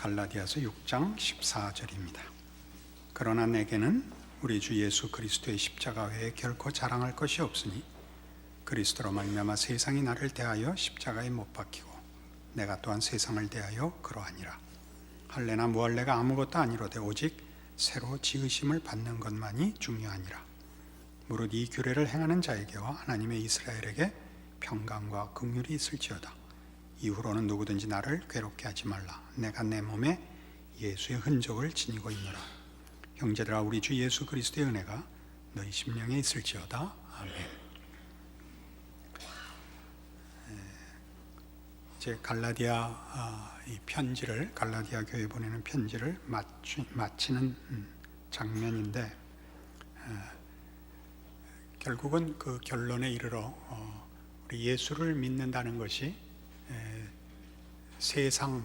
갈라디아서 6장 14절입니다. 그러나 내게는 우리 주 예수 그리스도의 십자가 외에 결코 자랑할 것이 없으니 그리스도로 말미암아 세상이 나를 대하여 십자가에 못 박히고 내가 또한 세상을 대하여 그러하니라. 할례나 무할례가 아무것도 아니로되 오직 새로 지으심을 받는 것만이 중요하니라. 무릇 이 규례를 행하는 자에게와 하나님의 이스라엘에게 평강과 긍휼이 있을지어다. 이후로는 누구든지 나를 괴롭게 하지 말라. 내가 내 몸에 예수의 흔적을 지니고 있노라. 형제들아, 우리 주 예수 그리스도의 은혜가 너희 심령에 있을지어다. 아멘. 이제 갈라디아 이 편지를, 갈라디아 교회에 보내는 편지를 마치는 장면인데, 결국은 그 결론에 이르러 우리 예수를 믿는다는 것이 세상에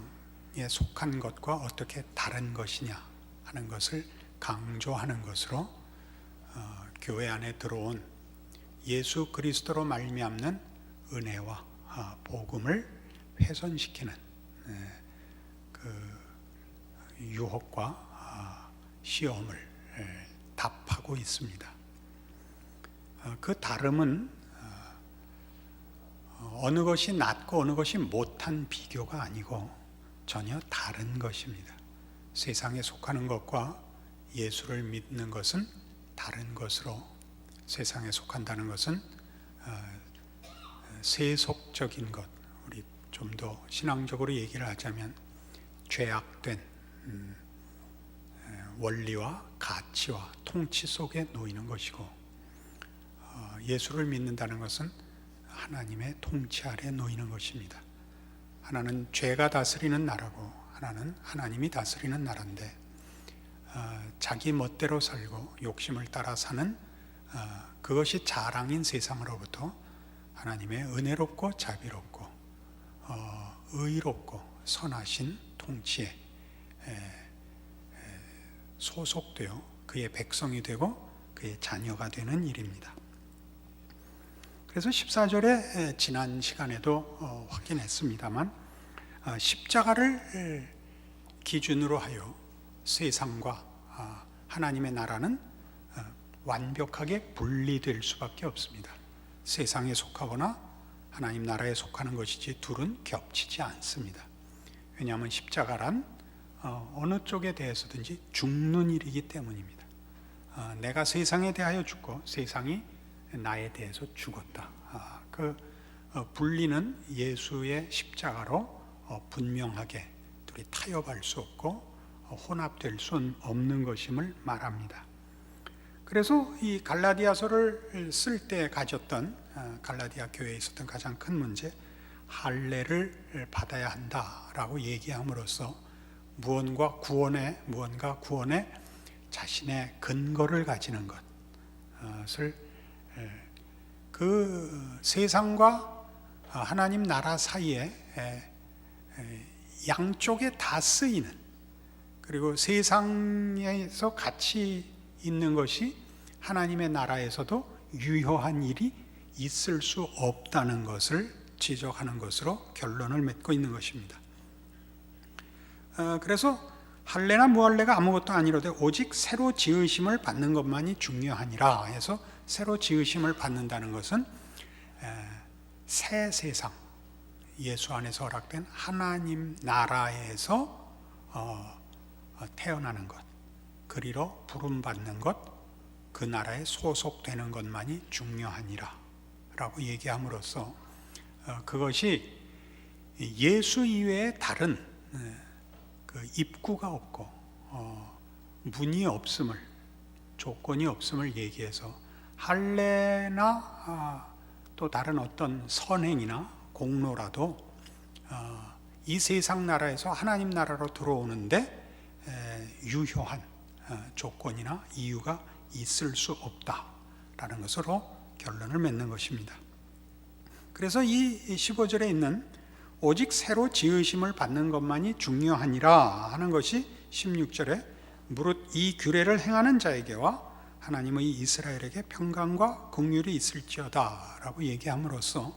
속한 것과 어떻게 다른 것이냐 하는 것을 강조하는 것으로 교회 안에 들어온 예수 그리스도로 말미암는 은혜와 복음을 훼손시키는 그 유혹과 시험을 답하고 있습니다. 그 다름은 어느 것이 낫고 어느 것이 못한 비교가 아니고 전혀 다른 것입니다. 세상에 속하는 것과 예수를 믿는 것은 다른 것으로, 세상에 속한다는 것은 세속적인 것, 우리 좀 더 신앙적으로 얘기를 하자면 죄악된 원리와 가치와 통치 속에 놓이는 것이고, 예수를 믿는다는 것은 하나님의 통치 아래 놓이는 것입니다. 하나는 죄가 다스리는 나라고 하나는 하나님이 다스리는 나라인데, 자기 멋대로 살고 욕심을 따라 사는 그것이 자랑인 세상으로부터 하나님의 은혜롭고 자비롭고 의롭고 선하신 통치에 소속되어 그의 백성이 되고 그의 자녀가 되는 일입니다. 그래서 14절에 지난 시간에도 확인했습니다만, 십자가를 기준으로 하여 세상과 하나님의 나라는 완벽하게 분리될 수밖에 없습니다. 세상에 속하거나 하나님 나라에 속하는 것이지 둘은 겹치지 않습니다. 왜냐하면 십자가란 어느 쪽에 대해서든지 죽는 일이기 때문입니다. 내가 세상에 대하여 죽고 세상이 나에 대해서 죽었다. 그 분리는 예수의 십자가로 분명하게 둘이 타협할 수 없고 혼합될 수 없는 것임을 말합니다. 그래서 이 갈라디아서를 쓸 때 가졌던 갈라디아 교회에 있었던 가장 큰 문제, 할례를 받아야 한다라고 얘기함으로써 무언가 구원에 자신의 근거를 가지는 것을, 그 세상과 하나님 나라 사이에 양쪽에 다 쓰이는, 그리고 세상에서 같이 있는 것이 하나님의 나라에서도 유효한 일이 있을 수 없다는 것을 지적하는 것으로 결론을 맺고 있는 것입니다. 그래서 할례나 무할례가 아무것도 아니로되 오직 새로 지으심을 받는 것만이 중요하니라 해서, 새로 지으심을 받는다는 것은 새 세상, 예수 안에서 허락된 하나님 나라에서 태어나는 것, 그리로 부름받는 것, 그 나라에 소속되는 것만이 중요하니라 라고 얘기함으로써 그것이 예수 이외에 다른 그 입구가 없고 문이 없음을, 조건이 없음을 얘기해서 할례나 또 다른 어떤 선행이나 공로라도 이 세상 나라에서 하나님 나라로 들어오는데 유효한 조건이나 이유가 있을 수 없다라는 것으로 결론을 맺는 것입니다. 그래서 이 15절에 있는 오직 새로 지으심을 받는 것만이 중요하니라 하는 것이 16절에 무릇 이 규례를 행하는 자에게와 하나님의 이스라엘에게 평강과 긍휼이 있을지어다 라고 얘기함으로써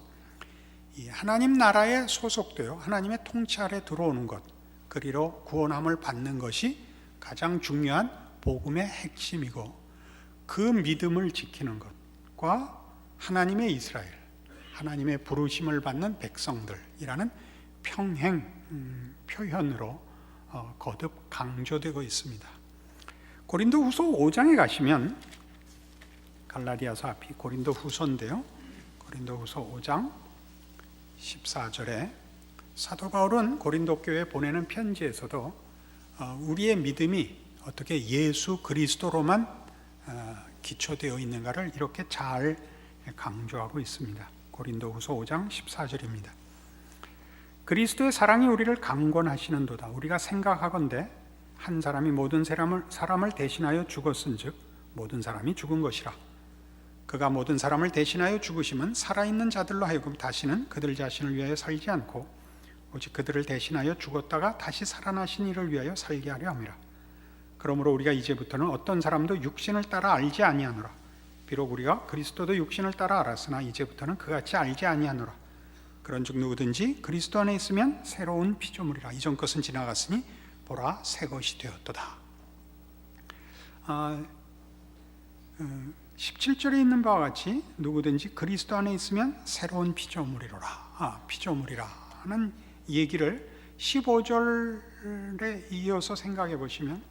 이 하나님 나라에 소속되어 하나님의 통치 아래 들어오는 것, 그리로 구원함을 받는 것이 가장 중요한 복음의 핵심이고, 그 믿음을 지키는 것과 하나님의 이스라엘, 하나님의 부르심을 받는 백성들이라는 평행 표현으로 거듭 강조되고 있습니다. 고린도후서 5장에 가시면, 갈라디아서 앞이 고린도후서인데요, 고린도후서 5장 14절에 사도 바울은 고린도 교회에 보내는 편지에서도 우리의 믿음이 어떻게 예수 그리스도로만 기초되어 있는가를 이렇게 잘 강조하고 있습니다. 고린도후서 5장 14절입니다. 그리스도의 사랑이 우리를 강권하시는도다. 우리가 생각하건대 한 사람이 모든 사람을 대신하여 죽었은즉 모든 사람이 죽은 것이라. 그가 모든 사람을 대신하여 죽으심은 살아있는 자들로 하여금 다시는 그들 자신을 위하여 살지 않고 오직 그들을 대신하여 죽었다가 다시 살아나신 이를 위하여 살게 하려 함이라. 그러므로 우리가 이제부터는 어떤 사람도 육신을 따라 알지 아니하노라. 비록 우리가 그리스도도 육신을 따라 알았으나 이제부터는 그같이 알지 아니하노라. 그런즉 누구든지 그리스도 안에 있으면 새로운 피조물이라. 이전 것은 지나갔으니 보라 새 것이 되었도다. 17절에 있는 바와 같이 누구든지 그리스도 안에 있으면 새로운 피조물이로라. 피조물이라는 얘기를 15절에 이어서 생각해 보시면,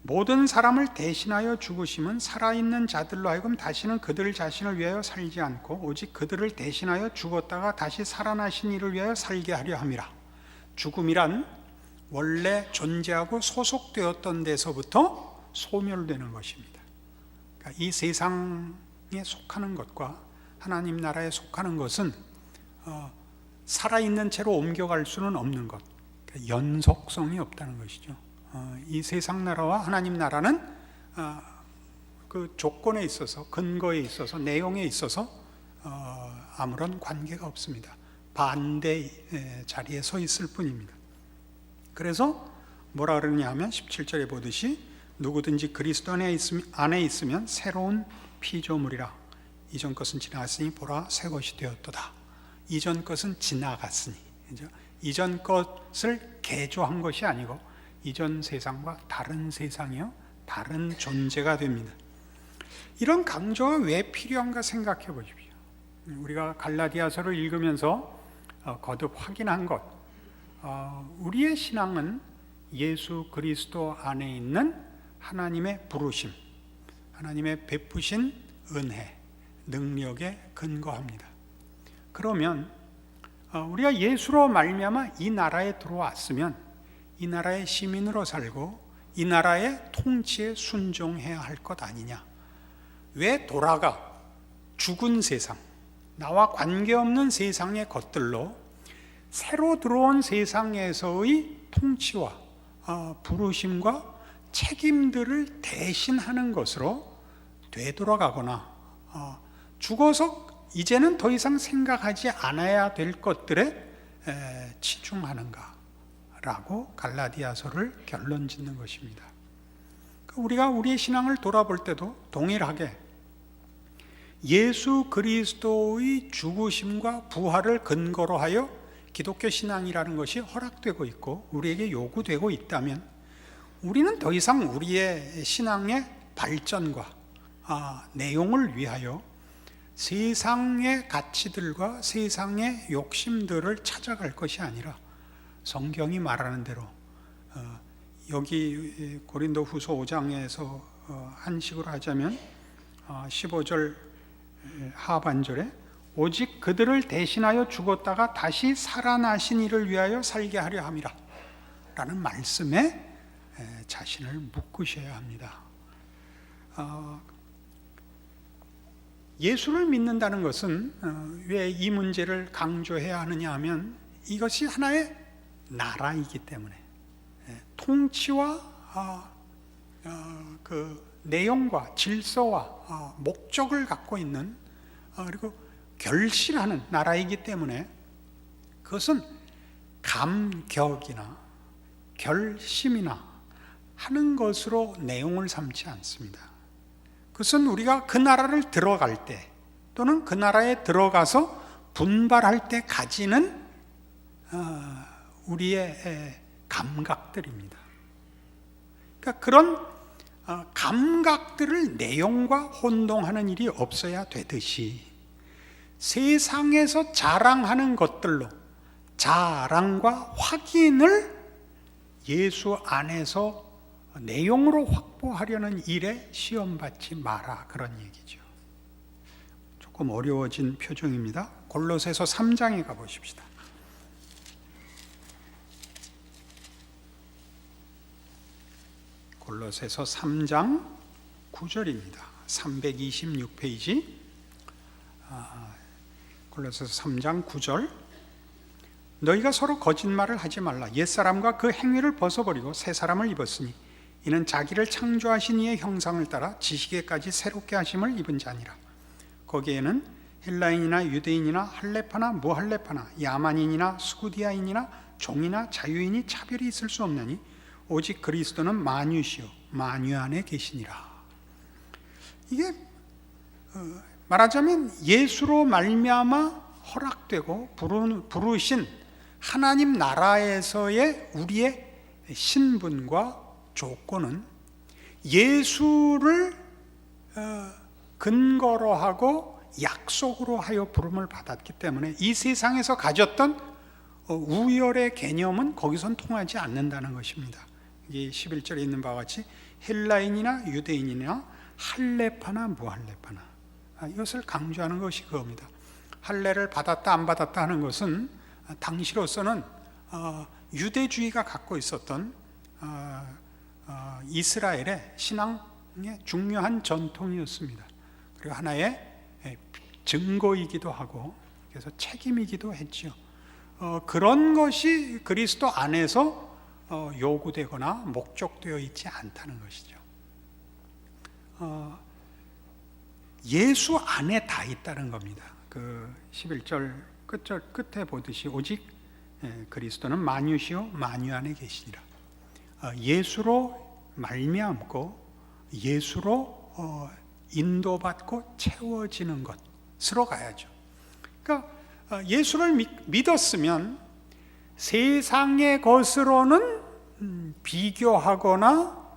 모든 사람을 대신하여 죽으심은 살아있는 자들로 하여금 다시는 그들 자신을 위하여 살지 않고 오직 그들을 대신하여 죽었다가 다시 살아나신 이를 위하여 살게 하려 함이라. 죽음이란 원래 존재하고 소속되었던 데서부터 소멸되는 것입니다. 그러니까 이 세상에 속하는 것과 하나님 나라에 속하는 것은 살아있는 채로 옮겨갈 수는 없는 것, 그러니까 연속성이 없다는 것이죠. 이 세상 나라와 하나님 나라는 그 조건에 있어서, 근거에 있어서, 내용에 있어서 아무런 관계가 없습니다. 반대 자리에 서 있을 뿐입니다. 그래서 뭐라 그러냐 하면 17절에 보듯이 누구든지 그리스도 안에 있으면 새로운 피조물이라. 이전 것은 지나갔으니 보라 새 것이 되었도다. 이전 것은 지나갔으니, 이전 것을 개조한 것이 아니고 이전 세상과 다른 세상이요, 다른 존재가 됩니다. 이런 강조가 왜 필요한가 생각해 보십시오. 우리가 갈라디아서를 읽으면서 거듭 확인한 것, 우리의 신앙은 예수 그리스도 안에 있는 하나님의 부르심, 하나님의 베푸신 은혜, 능력에 근거합니다. 그러면 우리가 예수로 말미암아 이 나라에 들어왔으면 이 나라의 시민으로 살고 이 나라의 통치에 순종해야 할 것 아니냐? 왜 돌아가 죽은 세상, 나와 관계없는 세상의 것들로 새로 들어온 세상에서의 통치와 부르심과 책임들을 대신하는 것으로 되돌아가거나 죽어서 이제는 더 이상 생각하지 않아야 될 것들에 치중하는가 라고 갈라디아서를 결론 짓는 것입니다. 우리가 우리의 신앙을 돌아볼 때도 동일하게 예수 그리스도의 죽으심과 부활을 근거로 하여 기독교 신앙이라는 것이 허락되고 있고 우리에게 요구되고 있다면 우리는 더 이상 우리의 신앙의 발전과 내용을 위하여 세상의 가치들과 세상의 욕심들을 찾아갈 것이 아니라 성경이 말하는 대로 여기 고린도후서 5장에서 한식으로 하자면 15절 하반절에 오직 그들을 대신하여 죽었다가 다시 살아나신 이를 위하여 살게 하려 함이라 라는 말씀에 자신을 묶으셔야 합니다. 예수를 믿는다는 것은 왜 이 문제를 강조해야 하느냐 하면 이것이 하나의 나라이기 때문에 통치와 그 내용과 질서와 목적을 갖고 있는 그리고 결실하는 나라이기 때문에 그것은 감격이나 결심이나 하는 것으로 내용을 삼지 않습니다. 그것은 우리가 그 나라를 들어갈 때 또는 그 나라에 들어가서 분발할 때 가지는 우리의 감각들입니다. 그러니까 그런 감각들을 내용과 혼동하는 일이 없어야 되듯이 세상에서 자랑하는 것들로 자랑과 확인을 예수 안에서 내용으로 확보하려는 일에 시험받지 마라, 그런 얘기죠. 조금 어려워진 표정입니다. 골로새서 3장에 가보십시다. 골로새서 3장 9절입니다. 326페이지. 골로새서 3장 9절. 너희가 서로 거짓말을 하지 말라. 옛사람과 그 행위를 벗어버리고 새 사람을 입었으니 이는 자기를 창조하신 이의 형상을 따라 지식에까지 새롭게 하심을 입은 자니라. 거기에는 헬라인이나 유대인이나 할레파나 무할레파나 야만인이나 스구디아인이나 종이나 자유인이 차별이 있을 수 없나니 오직 그리스도는 만유시요 만유 안에 계시니라. 이게 말하자면 예수로 말미암아 허락되고 부르신 하나님 나라에서의 우리의 신분과 조건은 예수를 근거로 하고 약속으로 하여 부름을 받았기 때문에 이 세상에서 가졌던 우열의 개념은 거기선 통하지 않는다는 것입니다. 이게 11절에 있는 바와 같이 헬라인이나 유대인이나 할레파나 무할레파나, 이것을 강조하는 것이 그겁니다. 할례를 받았다 안 받았다 하는 것은 당시로서는 유대주의가 갖고 있었던 이스라엘의 신앙의 중요한 전통이었습니다. 그리고 하나의 증거이기도 하고 그래서 책임이기도 했죠. 그런 것이 그리스도 안에서 요구되거나 목적되어 있지 않다는 것이죠. 예수 안에 다 있다는 겁니다. 그 11절 끝에 보듯이 오직 그리스도는 만유시요 만유 안에 계시니라. 예수로 말미암고 예수로 인도받고 채워지는 것으로 가야죠. 그러니까 예수를 믿었으면 세상의 것으로는 비교하거나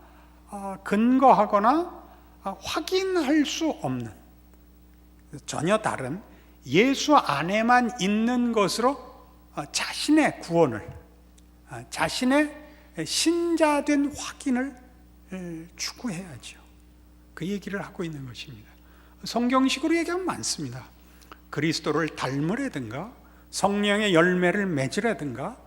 근거하거나 확인할 수 없는 전혀 다른 예수 안에만 있는 것으로 자신의 구원을, 자신의 신자된 확인을 추구해야죠. 그 얘기를 하고 있는 것입니다. 성경식으로 얘기하면 많습니다. 그리스도를 닮으라든가 성령의 열매를 맺으라든가,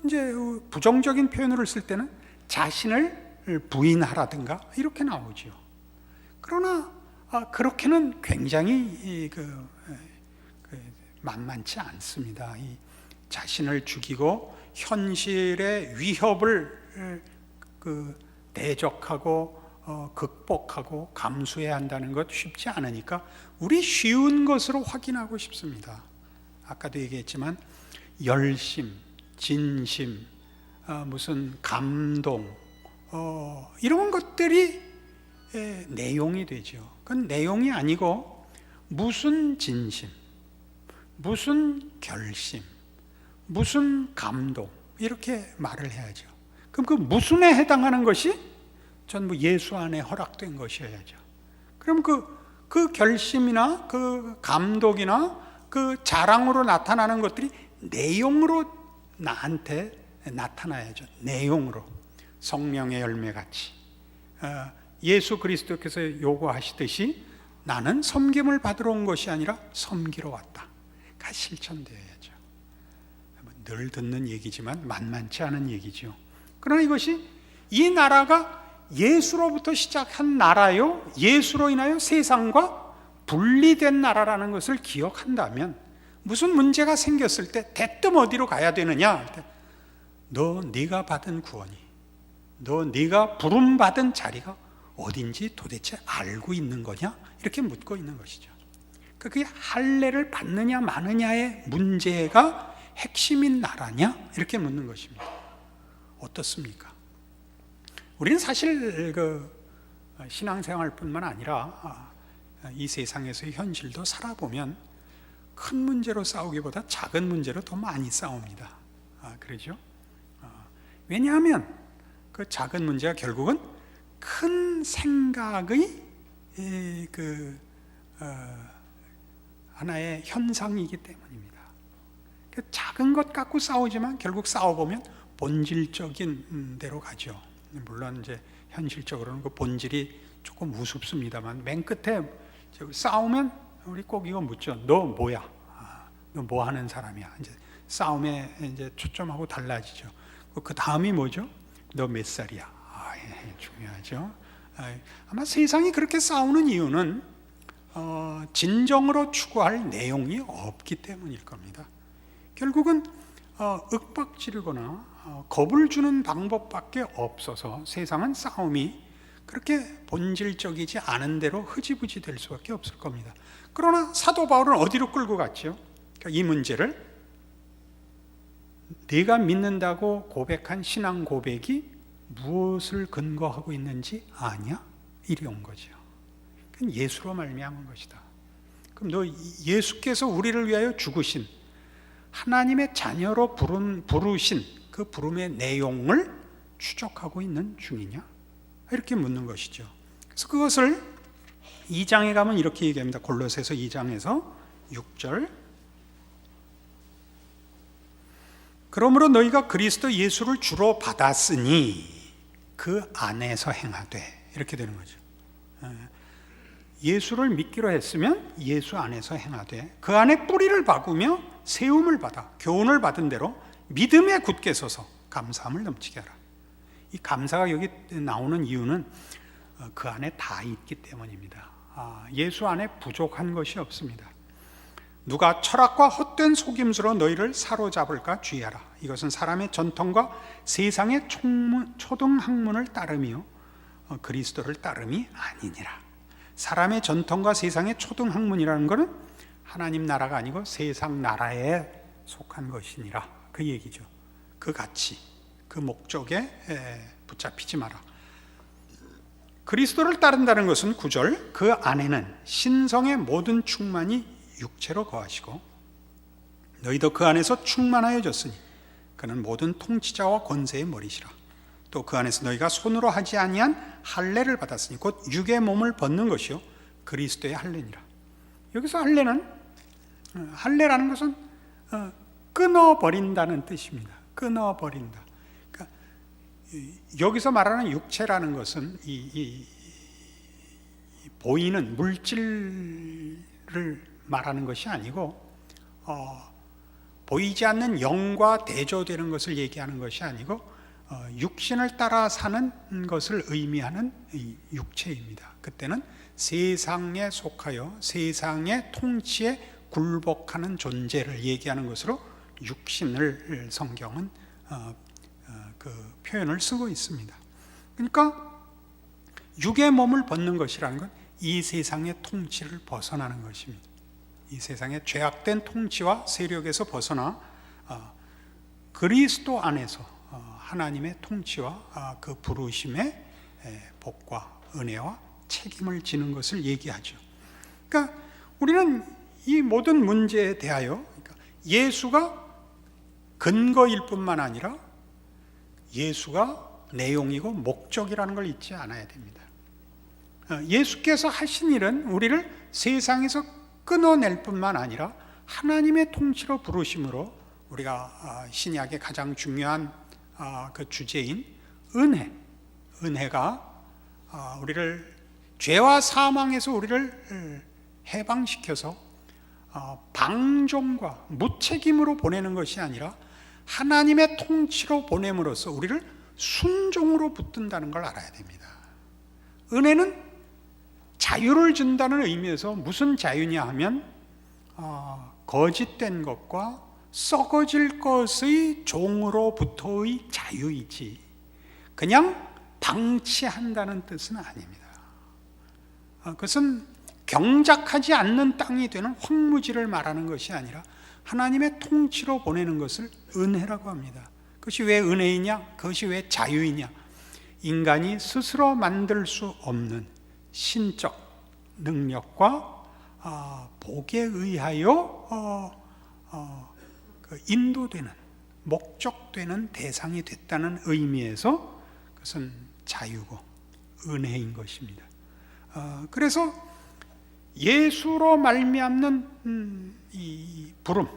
이제 부정적인 표현으로 쓸 때는 자신을 부인하라든가 이렇게 나오죠. 그러나 그렇게는 굉장히 만만치 않습니다. 이 자신을 죽이고 현실의 위협을 대적하고 극복하고 감수해야 한다는 것 쉽지 않으니까 우리 쉬운 것으로 확인하고 싶습니다. 아까도 얘기했지만 열심, 진심, 무슨 감동, 이런 것들이 내용이 되죠. 그건 내용이 아니고 무슨 진심, 무슨 결심, 무슨 감동, 이렇게 말을 해야죠. 그럼 그 무슨에 해당하는 것이 전부 예수 안에 허락된 것이어야죠. 그럼 그 결심이나 그 감독이나 그 자랑으로 나타나는 것들이 내용으로 나한테 나타나야죠. 내용으로. 성령의 열매같이 예수 그리스도께서 요구하시듯이 나는 섬김을 받으러 온 것이 아니라 섬기러 왔다. 가 실천되어야죠. 늘 듣는 얘기지만 만만치 않은 얘기죠. 그러나 이것이 이 나라가 예수로부터 시작한 나라요, 예수로 인하여 세상과 분리된 나라라는 것을 기억한다면 무슨 문제가 생겼을 때 대뜸 어디로 가야 되느냐? 너 네가 받은 구원이, 너 네가 부름받은 자리가 어딘지 도대체 알고 있는 거냐? 이렇게 묻고 있는 것이죠. 그게 할례를 받느냐 마느냐의 문제가 핵심인 나라냐? 이렇게 묻는 것입니다. 어떻습니까? 우리는 사실 신앙생활뿐만 아니라 이 세상에서의 현실도 살아보면 큰 문제로 싸우기보다 작은 문제로 더 많이 싸웁니다. 그러죠? 왜냐하면 그 작은 문제가 결국은 큰 생각의 하나의 현상이기 때문입니다. 작은 것 갖고 싸우지만 결국 싸워보면 본질적인 대로 가죠. 물론 이제 현실적으로는 그 본질이 조금 우습습니다만 맨 끝에 싸우면 우리 꼭 이거 묻죠. 너 뭐야? 너 뭐 하는 사람이야? 이제 싸움에 이제 초점하고 달라지죠. 그 다음이 뭐죠? 너 몇 살이야? 중요하죠. 아마 세상이 그렇게 싸우는 이유는 진정으로 추구할 내용이 없기 때문일 겁니다. 결국은 윽박지르거나 겁을 주는 방법밖에 없어서 세상은 싸움이 그렇게 본질적이지 않은 대로 흐지부지 될 수밖에 없을 겁니다. 그러나 사도 바울은 어디로 끌고 갔죠? 이 문제를 네가 믿는다고 고백한 신앙 고백이 무엇을 근거하고 있는지 아냐? 이리 온 거죠. 그건 예수로 말미암은 것이다. 그럼 너 예수께서 우리를 위하여 죽으신 하나님의 자녀로 부르신 그 부름의 내용을 추적하고 있는 중이냐? 이렇게 묻는 것이죠. 그래서 그것을 2장에 가면 이렇게 얘기합니다. 골로새서 2장에서 6절. 그러므로 너희가 그리스도 예수를 주로 받았으니 그 안에서 행하되, 이렇게 되는 거죠. 예수를 믿기로 했으면 예수 안에서 행하되 그 안에 뿌리를 박으며 세움을 받아 교훈을 받은 대로 믿음에 굳게 서서 감사함을 넘치게 하라. 이 감사가 여기 나오는 이유는 그 안에 다 있기 때문입니다. 예수 안에 부족한 것이 없습니다. 누가 철학과 헛된 속임수로 너희를 사로잡을까 주의하라. 이것은 사람의 전통과 세상의 초등학문을 따르며 그리스도를 따름이 아니니라. 사람의 전통과 세상의 초등학문이라는 것은 하나님 나라가 아니고 세상 나라에 속한 것이니라. 그 얘기죠. 그 가치, 그 목적에 붙잡히지 마라. 그리스도를 따른다는 것은 9절, 그 안에는 신성의 모든 충만이 육체로 거하시고 너희도 그 안에서 충만하여졌으니 그는 모든 통치자와 권세의 머리시라. 또 그 안에서 너희가 손으로 하지 아니한 할례를 받았으니 곧 육의 몸을 벗는 것이요 그리스도의 할례니라. 여기서 할례라는 것은 끊어버린다는 뜻입니다. 끊어버린다. 그러니까 여기서 말하는 육체라는 것은 이 보이는 물질을 말하는 것이 아니고 보이지 않는 영과 대조되는 것을 얘기하는 것이 아니고 육신을 따라 사는 것을 의미하는 육체입니다. 그때는 세상에 속하여 세상의 통치에 굴복하는 존재를 얘기하는 것으로 육신을 성경은 그 표현을 쓰고 있습니다. 그러니까 육의 몸을 벗는 것이라는 건 이 세상의 통치를 벗어나는 것입니다. 이 세상의 죄악된 통치와 세력에서 벗어나 그리스도 안에서 하나님의 통치와 그 부르심의 복과 은혜와 책임을 지는 것을 얘기하죠. 그러니까 우리는 이 모든 문제에 대하여 예수가 근거일 뿐만 아니라 예수가 내용이고 목적이라는 걸 잊지 않아야 됩니다. 예수께서 하신 일은 우리를 세상에서 끊어낼 뿐만 아니라 하나님의 통치로 부르심으로 우리가 신약의 가장 중요한 그 주제인 은혜가 우리를 죄와 사망에서 우리를 해방시켜서 방종과 무책임으로 보내는 것이 아니라 하나님의 통치로 보냄으로써 우리를 순종으로 붙든다는 걸 알아야 됩니다. 은혜는 자유를 준다는 의미에서 무슨 자유냐 하면 거짓된 것과 썩어질 것의 종으로부터의 자유이지 그냥 방치한다는 뜻은 아닙니다. 그것은 경작하지 않는 땅이 되는 황무지를 말하는 것이 아니라 하나님의 통치로 보내는 것을 은혜라고 합니다. 그것이 왜 은혜이냐? 그것이 왜 자유이냐? 인간이 스스로 만들 수 없는 신적 능력과 복에 의하여 인도되는 목적되는 대상이 됐다는 의미에서 그것은 자유고 은혜인 것입니다. 그래서 예수로 말미암는 이 부름,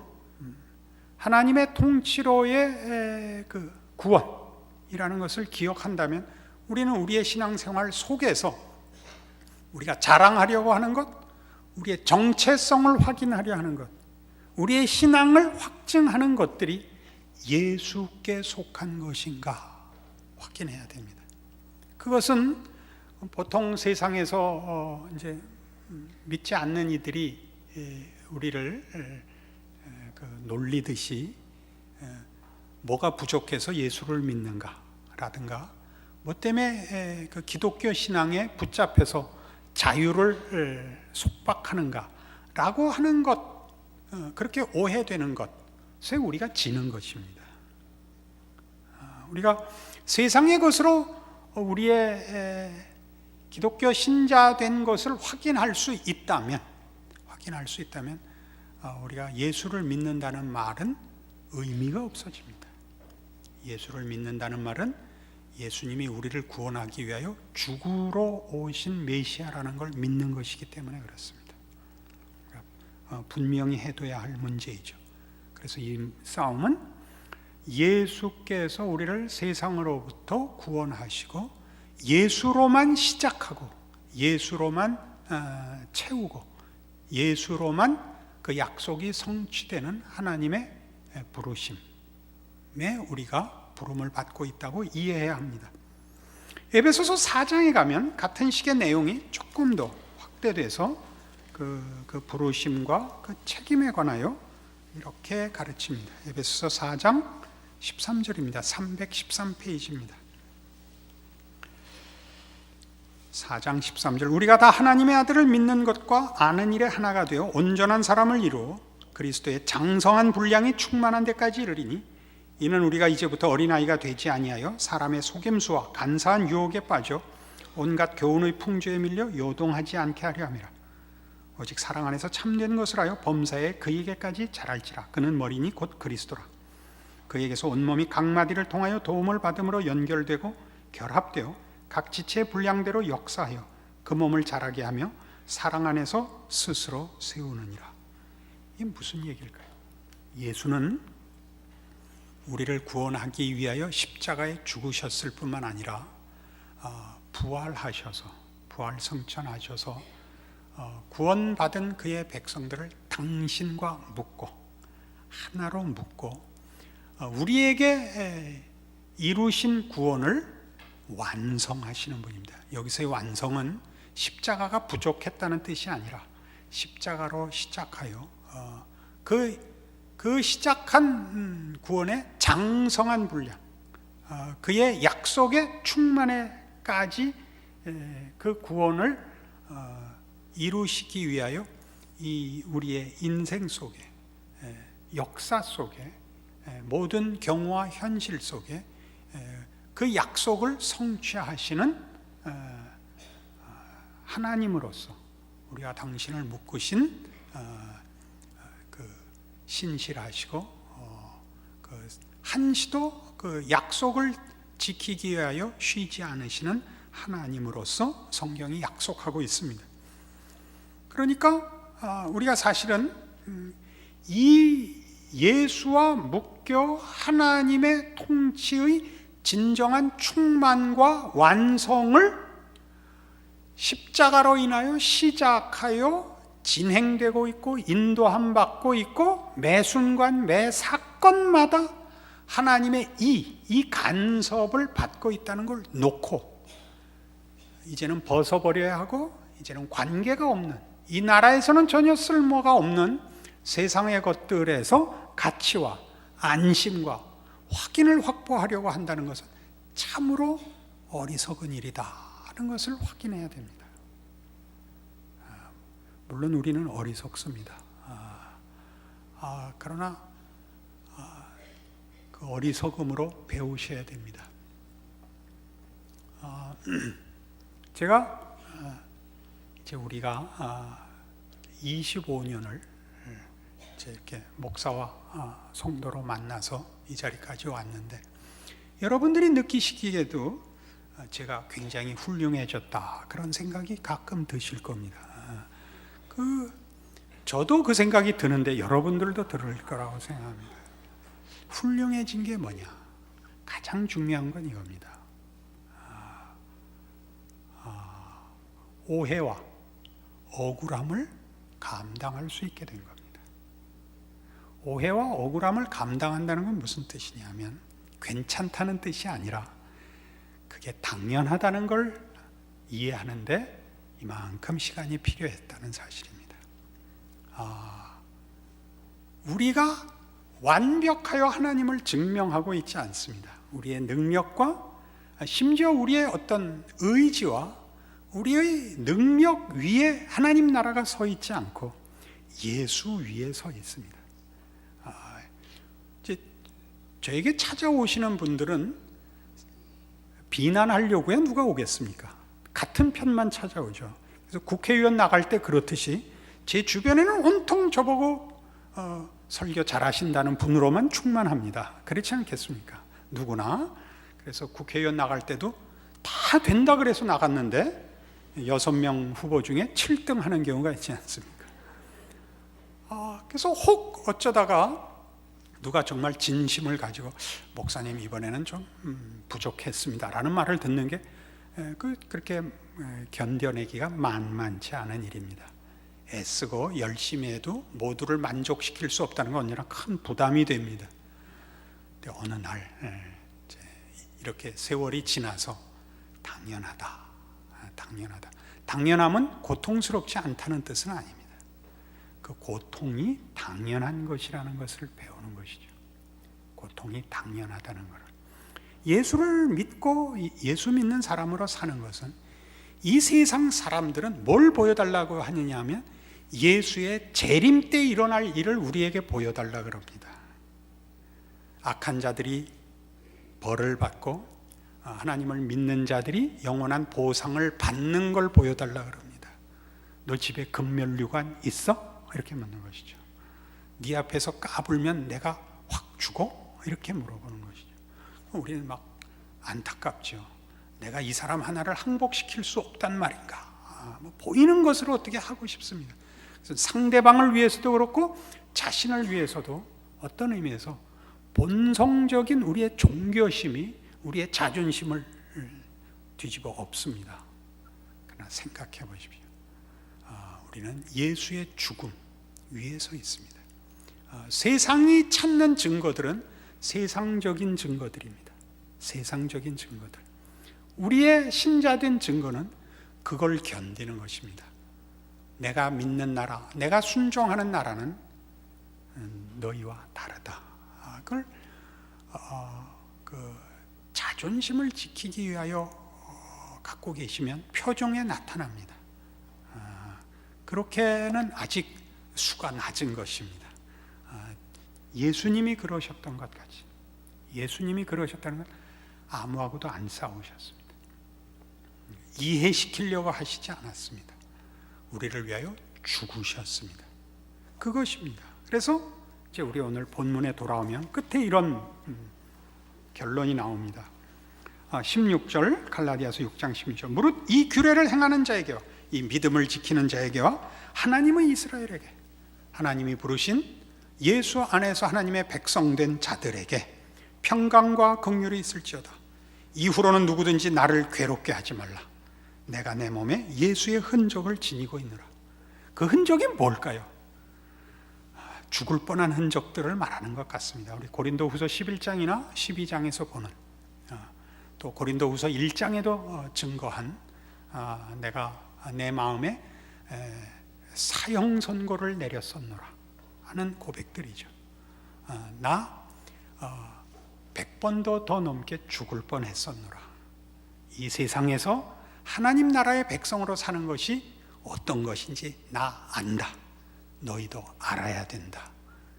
하나님의 통치로의 그 구원이라는 것을 기억한다면 우리는 우리의 신앙생활 속에서 우리가 자랑하려고 하는 것, 우리의 정체성을 확인하려 하는 것, 우리의 신앙을 확증하는 것들이 예수께 속한 것인가 확인해야 됩니다. 그것은 보통 세상에서 이제 믿지 않는 이들이 우리를 놀리듯이 뭐가 부족해서 예수를 믿는가라든가 뭐 때문에 그 기독교 신앙에 붙잡혀서 자유를 속박하는가라고 하는 것, 그렇게 오해되는 것에 우리가 지는 것입니다. 우리가 세상의 것으로 우리의 기독교 신자 된 것을 확인할 수 있다면 우리가 예수를 믿는다는 말은 의미가 없어집니다. 예수를 믿는다는 말은 예수님이 우리를 구원하기 위하여 죽으러 오신 메시아라는 걸 믿는 것이기 때문에 그렇습니다. 분명히 해둬야 할 문제이죠. 그래서 이 싸움은 예수께서 우리를 세상으로부터 구원하시고 예수로만 시작하고 예수로만 채우고 예수로만 그 약속이 성취되는 하나님의 부르심에 우리가 부름을 받고 있다고 이해해야 합니다. 에베소서 4장에 가면 같은 식의 내용이 조금 더 확대돼서 그 부르심과 그 책임에 관하여 이렇게 가르칩니다. 에베소서 4장 13절입니다. 313페이지입니다. 4장 13절 우리가 다 하나님의 아들을 믿는 것과 아는 일에 하나가 되어 온전한 사람을 이루어 그리스도의 장성한 분량이 충만한 데까지 이르리니 이는 우리가 이제부터 어린아이가 되지 아니하여 사람의 속임수와 간사한 유혹에 빠져 온갖 교훈의 풍조에 밀려 요동하지 않게 하려 함이라. 오직 사랑 안에서 참된 것을 하여 범사에 그에게까지 자랄지라. 그는 머리니 곧 그리스도라. 그에게서 온몸이 각 마디를 통하여 도움을 받음으로 연결되고 결합되어 각 지체의 분량대로 역사하여 그 몸을 자라게 하며 사랑 안에서 스스로 세우느니라. 이게 무슨 얘기일까요? 예수는 우리를 구원하기 위하여 십자가에 죽으셨을 뿐만 아니라 부활하셔서 부활승천하셔서 구원받은 그의 백성들을 당신과 묶고 하나로 묶고 우리에게 이루신 구원을 완성하시는 분입니다. 여기서의 완성은 십자가가 부족했다는 뜻이 아니라 십자가로 시작하여 그 시작한 구원의 장성한 분량, 그의 약속의 충만에까지 그 구원을 이루시기 위하여 이 우리의 인생 속에, 역사 속에, 모든 경우와 현실 속에 그 약속을 성취하시는 하나님으로서 우리가 당신을 묶으신 그 신실하시고 한시도 그 약속을 지키기 위하여 쉬지 않으시는 하나님으로서 성경이 약속하고 있습니다. 그러니까 우리가 사실은 이 예수와 묶여 하나님의 통치의 진정한 충만과 완성을 십자가로 인하여 시작하여 진행되고 있고 인도함 받고 있고 매 순간 매 사건마다 하나님의 이 간섭을 받고 있다는 걸 놓고 이제는 벗어버려야 하고 이제는 관계가 없는, 이 나라에서는 전혀 쓸모가 없는 세상의 것들에서 가치와 안심과 확인을 확보하려고 한다는 것은 참으로 어리석은 일이다 하는 것을 확인해야 됩니다. 물론 우리는 어리석습니다. 그러나 그 어리석음으로 배우셔야 됩니다. 제가 이제 우리가 25년을 이렇게 목사와 성도로 만나서 이 자리까지 왔는데, 여러분들이 느끼시기에도 제가 굉장히 훌륭해졌다 그런 생각이 가끔 드실 겁니다. 저도 그 생각이 드는데 여러분들도 들을 거라고 생각합니다. 훌륭해진 게 뭐냐? 가장 중요한 건 이겁니다. 오해와 억울함을 감당할 수 있게 된 겁니다. 오해와 억울함을 감당한다는 건 무슨 뜻이냐면, 괜찮다는 뜻이 아니라 그게 당연하다는 걸 이해하는데 이만큼 시간이 필요했다는 사실입니다. 우리가 완벽하여 하나님을 증명하고 있지 않습니다. 우리의 능력과 심지어 우리의 어떤 의지와 우리의 능력 위에 하나님 나라가 서 있지 않고 예수 위에 서 있습니다. 이제 저에게 찾아오시는 분들은 비난하려고야 누가 오겠습니까? 같은 편만 찾아오죠. 그래서 국회의원 나갈 때 그렇듯이 제 주변에는 온통 저보고 설교 잘하신다는 분으로만 충만합니다. 그렇지 않겠습니까? 누구나. 그래서 국회의원 나갈 때도 다 된다 그래서 나갔는데 6명 후보 중에 7등 하는 경우가 있지 않습니까? 그래서 혹 어쩌다가 누가 정말 진심을 가지고 목사님 이번에는 좀 부족했습니다 라는 말을 듣는 게 그렇게 견뎌내기가 만만치 않은 일입니다. 애쓰고 열심히 해도 모두를 만족시킬 수 없다는 건 언제나 큰 부담이 됩니다. 근데 어느 날 이렇게 세월이 지나서 당연함은 고통스럽지 않다는 뜻은 아닙니다. 그 고통이 당연한 것이라는 것을 배우는 것이죠. 고통이 당연하다는 것을. 예수를 믿고 예수 믿는 사람으로 사는 것은, 이 세상 사람들은 뭘 보여달라고 하느냐 하면 예수의 재림 때 일어날 일을 우리에게 보여달라 그럽니다. 악한 자들이 벌을 받고 하나님을 믿는 자들이 영원한 보상을 받는 걸 보여달라 그럽니다. 너 집에 금면류관 있어? 이렇게 묻는 것이죠. 네 앞에서 까불면 내가 확 죽어? 이렇게 물어보는 것이죠. 우리는 막 안타깝죠. 내가 이 사람 하나를 항복시킬 수 없단 말인가? 보이는 것으로 어떻게 하고 싶습니다. 그래서 상대방을 위해서도 그렇고 자신을 위해서도 어떤 의미에서 본성적인 우리의 종교심이 우리의 자존심을 뒤집어 엎습니다. 그러나 생각해 보십시오. 우리는 예수의 죽음 위에 서 있습니다. 세상이 찾는 증거들은 세상적인 증거들입니다. 세상적인 증거들. 우리의 신자된 증거는 그걸 견디는 것입니다. 내가 믿는 나라, 내가 순종하는 나라는 너희와 다르다. 그걸 자존심을 지키기 위하여 갖고 계시면 표정에 나타납니다. 그렇게는 아직 수가 낮은 것입니다. 예수님이 그러셨던 것 같이, 예수님이 그러셨다는 건 아무하고도 안 싸우셨습니다. 이해시키려고 하시지 않았습니다. 우리를 위하여 죽으셨습니다. 그것입니다. 그래서 이제 우리 오늘 본문에 돌아오면 끝에 이런 결론이 나옵니다. 16절, 갈라디아서 6장 16절. 무릇 이 규례를 행하는 자에게와 이 믿음을 지키는 자에게와 하나님의 이스라엘에게, 하나님이 부르신 예수 안에서 하나님의 백성된 자들에게 평강과 긍휼이 있을지어다. 이후로는 누구든지 나를 괴롭게 하지 말라. 내가 내 몸에 예수의 흔적을 지니고 있노라. 그 흔적이 뭘까요? 죽을 뻔한 흔적들을 말하는 것 같습니다. 우리 고린도후서 11장이나 12장에서 보는, 또 고린도후서 1장에도 증거한, 내가 내 마음에 사형 선고를 내렸었노라 하는 고백들이죠. 나 100번도 더 넘게 죽을 뻔했었노라. 이 세상에서 하나님 나라의 백성으로 사는 것이 어떤 것인지 나 안다. 너희도 알아야 된다.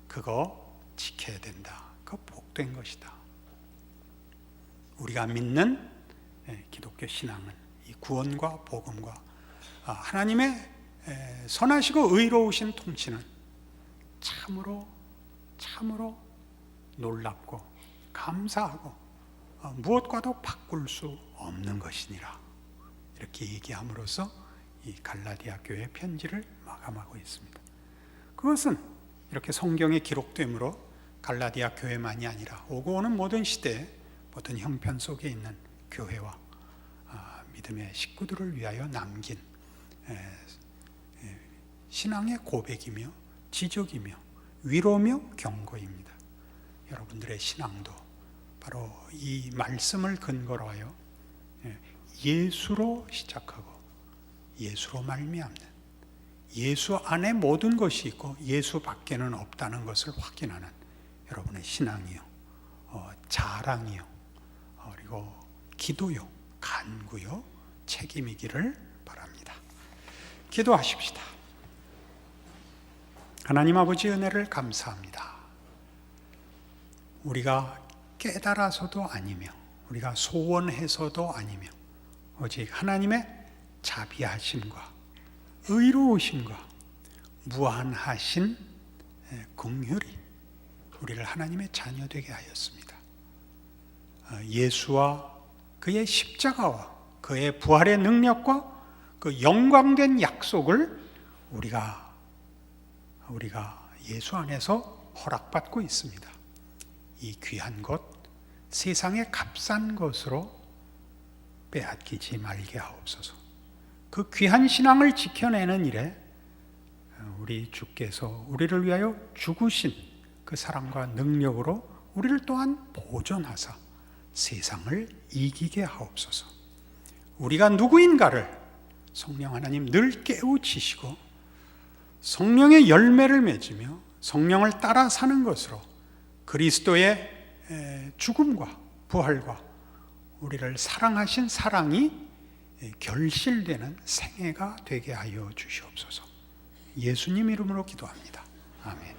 그거 지켜야 된다. 그거 복된 것이다. 우리가 믿는 기독교 신앙은 이 구원과 복음과 하나님의 선하시고 의로우신 통치는 참으로 놀랍고 감사하고 무엇과도 바꿀 수 없는 것이니라. 이렇게 얘기함으로써 이 갈라디아 교회 편지를 마감하고 있습니다. 그것은 이렇게 성경에 기록되므로 갈라디아 교회만이 아니라 오고 오는 모든 시대에 모든 형편 속에 있는 교회와 믿음의 식구들을 위하여 남긴 신앙의 고백이며 지적이며 위로며 경고입니다. 여러분들의 신앙도 바로 이 말씀을 근거로 하여 예수로 시작하고 예수로 말미암는, 예수 안에 모든 것이 있고 예수 밖에는 없다는 것을 확인하는 여러분의 신앙이요, 자랑이요, 그리고 기도요, 간구요, 책임이기를 바랍니다. 기도하십시다. 하나님 아버지, 은혜를 감사합니다. 우리가 깨달아서도 아니며 우리가 소원해서도 아니며 오직 하나님의 자비하심과 의로우심과 무한하신 긍휼이 우리를 하나님의 자녀 되게 하였습니다. 예수와 그의 십자가와 그의 부활의 능력과 그 영광된 약속을 우리가 예수 안에서 허락받고 있습니다. 이 귀한 것, 세상의 값싼 것으로 빼앗기지 말게 하옵소서. 그 귀한 신앙을 지켜내는 일에 우리 주께서 우리를 위하여 죽으신 그 사랑과 능력으로 우리를 또한 보존하사 세상을 이기게 하옵소서. 우리가 누구인가를 성령 하나님 늘 깨우치시고 성령의 열매를 맺으며 성령을 따라 사는 것으로 그리스도의 죽음과 부활과 우리를 사랑하신 사랑이 결실되는 생애가 되게 하여 주시옵소서. 예수님 이름으로 기도합니다. 아멘.